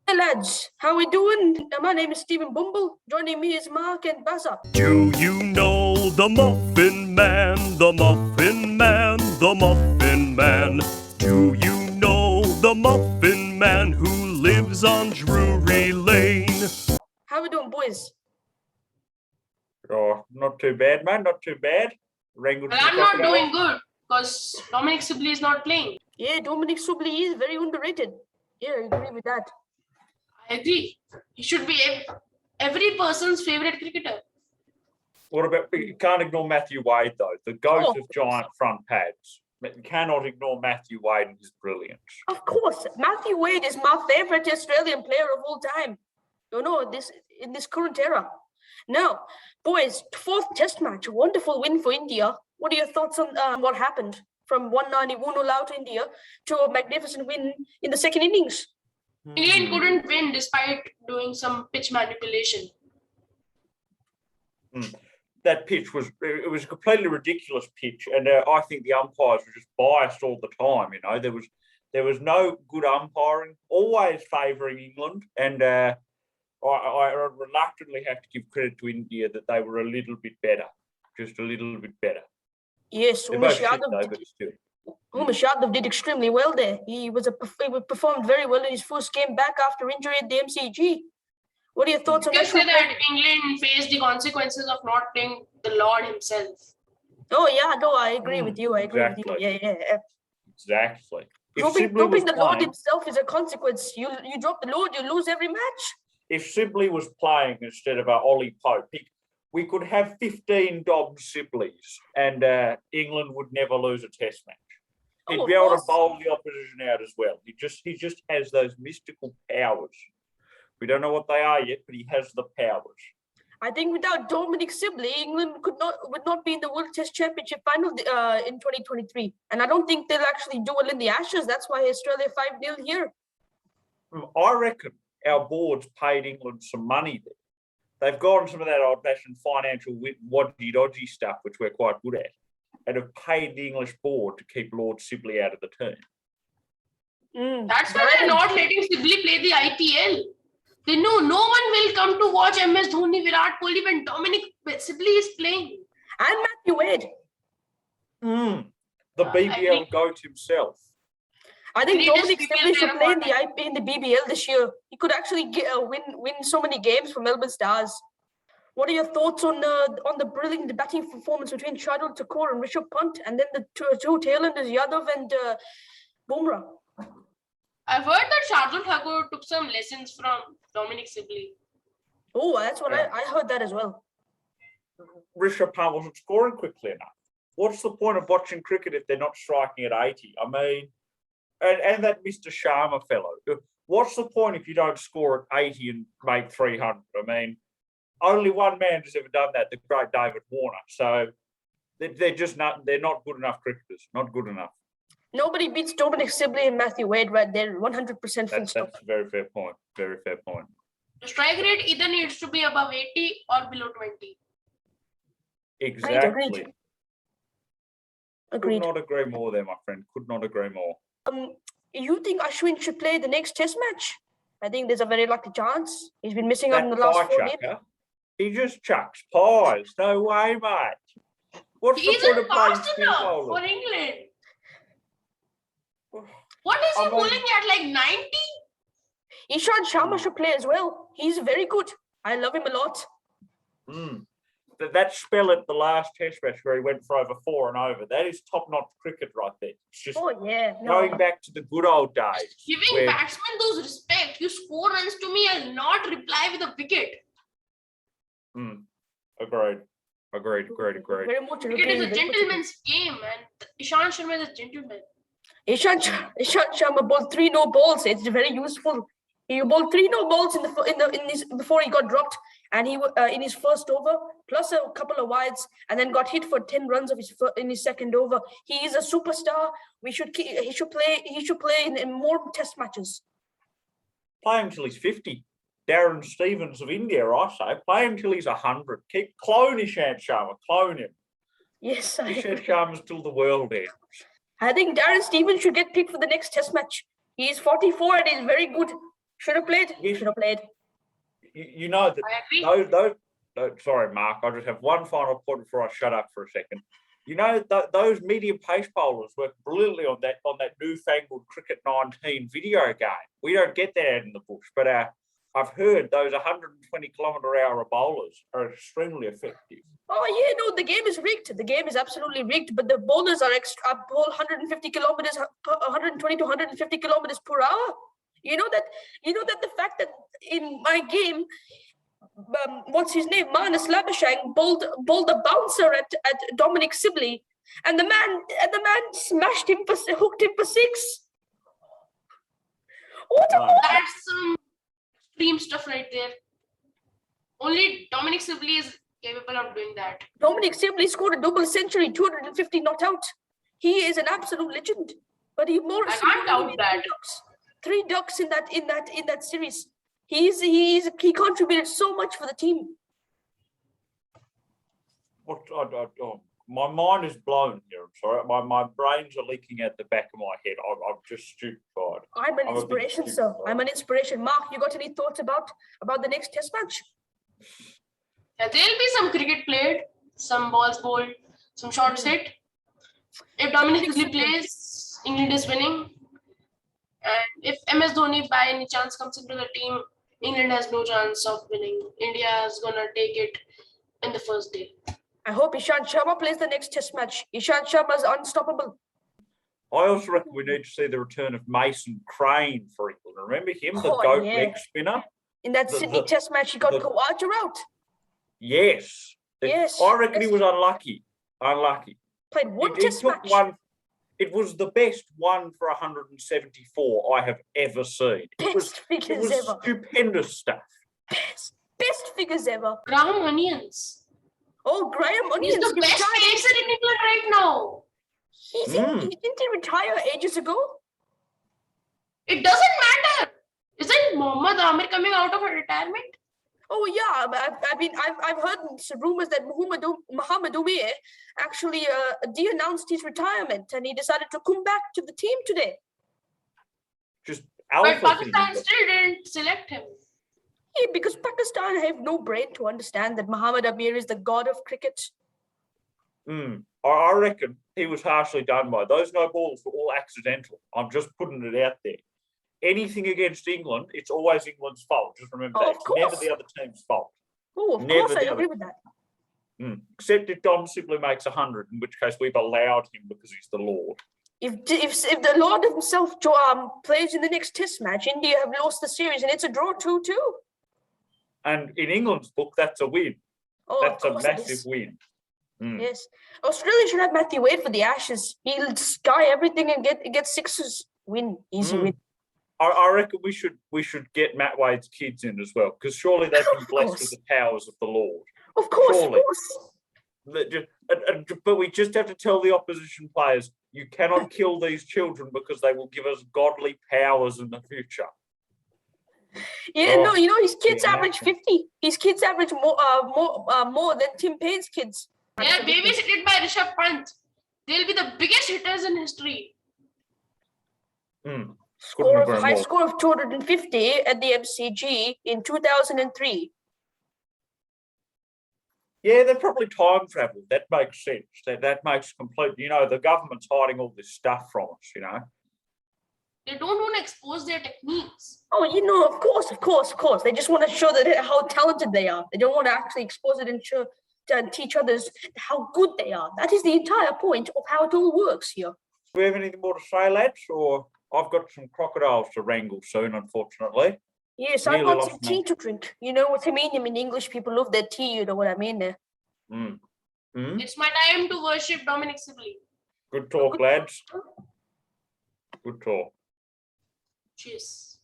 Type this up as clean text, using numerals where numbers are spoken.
Hey lads, how we doing? My name is Stephen Bumble. Joining me is Mark and Bazza. Do you know the Muffin Man, the Muffin Man, the Muffin Man? Do you know the Muffin Man who lives on Drury Lane? How we doing, boys? Oh, not too bad, man. Not too bad. Well, I'm not doing good because Dominic Sibley is not playing. Yeah, Dominic Sibley is very underrated. Yeah, I agree with that. I agree. He should be every person's favorite cricketer. What about, you can't ignore Matthew Wade, though. The ghost of giant front pads. You cannot ignore Matthew Wade and his brilliance. Of course, Matthew Wade is my favorite Australian player of all time. You know, in this current era. Now, boys, fourth test match, a wonderful win for India. What are your thoughts on what happened from 191 all out India to a magnificent win in the second innings? England couldn't win despite doing some pitch manipulation. That pitch was a completely ridiculous pitch, and I think the umpires were just biased all the time. You know, there was no good umpiring, always favouring England, and I reluctantly have to give credit to India that they were a little bit better, just a little bit better. Yes, Umesh Yadav did extremely well there. He performed very well in his first game back after injury at the MCG. What are your thoughts on that? You can say that England faced the consequences of not playing the Lord himself. Oh yeah, no, I agree with you. I agree with you. Yeah. Exactly. Dropping the Lord himself is a consequence. You drop the Lord, you lose every match. If Sibley was playing instead of Ollie Pope, we could have 15 Dobbs Sibleys and England would never lose a test match. He'd be able to bowl the opposition out as well. He just has those mystical powers. We don't know what they are yet, but he has the powers. I think without Dominic Sibley, England would not be in the World Test Championship final in 2023. And I don't think they'll actually do well in the Ashes. That's why Australia 5-0 here. I reckon our board's paid England some money there. They've gone some of that old-fashioned financial wadgy-dodgy stuff, which we're quite good at, and have paid the English board to keep Lord Sibley out of the team. That's why they're not letting Sibley play the IPL. They know no one will come to watch MS Dhoni, Virat Kohli when Dominic Sibley is playing. And Matthew Wade. The BBL GOAT himself. I think Dominic Sibley should play in the BBL this year. He could actually win so many games for Melbourne Stars. What are your thoughts on the brilliant batting performance between Shardul Thakur and Rishabh Pant, and then the two tailenders Yadav and Bumrah? I've heard that Shardul Thakur took some lessons from Dominic Sibley. Oh, that's what I heard that as well. Rishabh Pant wasn't scoring quickly enough. What's the point of watching cricket if they're not striking at 80? I mean, and that Mr. Sharma fellow. What's the point if you don't score at 80 and make 300? I mean, only one man has ever done that, the great David Warner. So they're not good enough cricketers. Not good enough. Nobody beats Dominic Sibley and Matthew Wade right there. 100% That's a very fair point. Very fair point. The strike rate either needs to be above 80 or below 20. Exactly. Agreed. Could not agree more there, my friend. Could not agree more. You think Ashwin should play the next test match? I think there's a very lucky chance. He's been missing out in the last 4 games. He just chucks pies. No way, mate. What's he isn't fast enough for England. What is he bowling at, like 90? Ishant Sharma should play as well. He's very good. I love him a lot. That spell at the last test match where he went for over 4 and over, that is top-notch cricket right there. It's just going back to the good old days. Giving batsmen those respect. You score runs to me, I'll not reply with a wicket. Agreed. Very much. Cricket is a gentleman's game, and Ishant Sharma is a gentleman. Ishant Sharma bowled 3 no balls. It's very useful. He bowled 3 no balls before he got dropped, and he in his first over, plus a couple of wides, and then got hit for 10 runs in his second over. He is a superstar. He should play in more test matches. Play him till he's 50. Darren Stevens of India, I say. Play him till he's 100. Clone Ishant Sharma. Clone him. Yes, Ishant Sharma's till the world ends. I think Darren Stevens should get picked for the next test match. He is 44 and he's very good. Should have played. Yes. Should have played. You know that I agree. sorry, Mark, I'll just have one final point before I shut up for a second. You know, those medium pace bowlers work brilliantly on that newfangled Cricket 19 video game. We don't get that out in the bush, but I've heard those 120-kilometre-hour bowlers are extremely effective. Oh yeah, no, the game is rigged. The game is absolutely rigged. But the bowlers are bowl 150 kilometers, 120 to 150 kilometers per hour. You know that the fact that in my game, what's his name, Marnus Labuschagne bowled a bouncer at Dominic Sibley, and the man smashed him hooked him for 6. What a That's some extreme stuff right there. Only Dominic Sibley is capable of doing that. Dominic Sibley scored a double century, 250 not out. He is an absolute legend. But he more. I can't doubt that. 3 ducks in that series. He contributed so much for the team. My mind is blown here. I'm sorry. My brains are leaking out the back of my head. I'm just stupefied. I'm an inspiration, sir. I'm an inspiration. Mark, you got any thoughts about the next test match? Yeah, there'll be some cricket played, some balls bowled, some shots hit. If Dominic Sibley plays, England is winning. And if MS Dhoni by any chance comes into the team, England has no chance of winning. India is gonna take it in the first day. I hope Ishant Sharma plays the next test match. Ishant Sharma is unstoppable. I also reckon we need to see the return of Mason Crane for England. Remember him, the goat leg spinner? In that Sydney test match, he got Khawaja out. Yes. Yes. I reckon he was unlucky. Played one He test took match. one. It was the best 1 for 174 I have ever seen. It was figures ever. stupendous stuff. Best figures ever. Graham Onions. Oh, Graham He's Onions. the best pacer in England right now. Didn't he retire ages ago? It doesn't matter. Isn't Mohammad Amir coming out of a retirement? Oh yeah, I've heard some rumors that Mohammad Umir actually de-announced his retirement and he decided to come back to the team today. Just But Pakistan still didn't select him. Yeah, because Pakistan have no brain to understand that Mohammad Amir is the god of cricket. I reckon he was harshly done by. Those no balls were all accidental. I'm just putting it out there. Anything against England, it's always England's fault. Just remember that. It's never the other team's fault. Oh, of course, I agree with that. Except if Dom simply makes 100, in which case we've allowed him because he's the Lord. If the Lord himself plays in the next test match, India have lost the series and it's a draw 2-2. And in England's book, that's a win. Oh, that's a massive win. Yes. Australia should have Matthew Wade for the Ashes. He'll sky everything and get 6s. Win. Easy win. I reckon we should get Matt Wade's kids in as well, because surely they've been blessed with the powers of the Lord. Of course, surely. of course. But we just have to tell the opposition players, you cannot kill these children because they will give us godly powers in the future. Yeah, no, you know his kids average 50. His kids average more than Tim Payne's kids. Yeah, babysitted by Rishabh Pant. They'll be the biggest hitters in history. High score of 250 at the MCG in 2003. Yeah, they're probably time travel. That makes sense. That makes complete. You know, the government's hiding all this stuff from us. You know, they don't want to expose their techniques. Oh, you know, of course. They just want to show that how talented they are. They don't want to actually expose it and show and teach others how good they are. That is the entire point of how it all works here. Do we have anything more to say, lads? Or I've got some crocodiles to wrangle soon, unfortunately. Yes, I've got some tea to drink. You know what I mean? I mean, English people love their tea. You know what I mean there. It's my time to worship Dominic Sibley. Good talk, lads. Good talk. Cheers.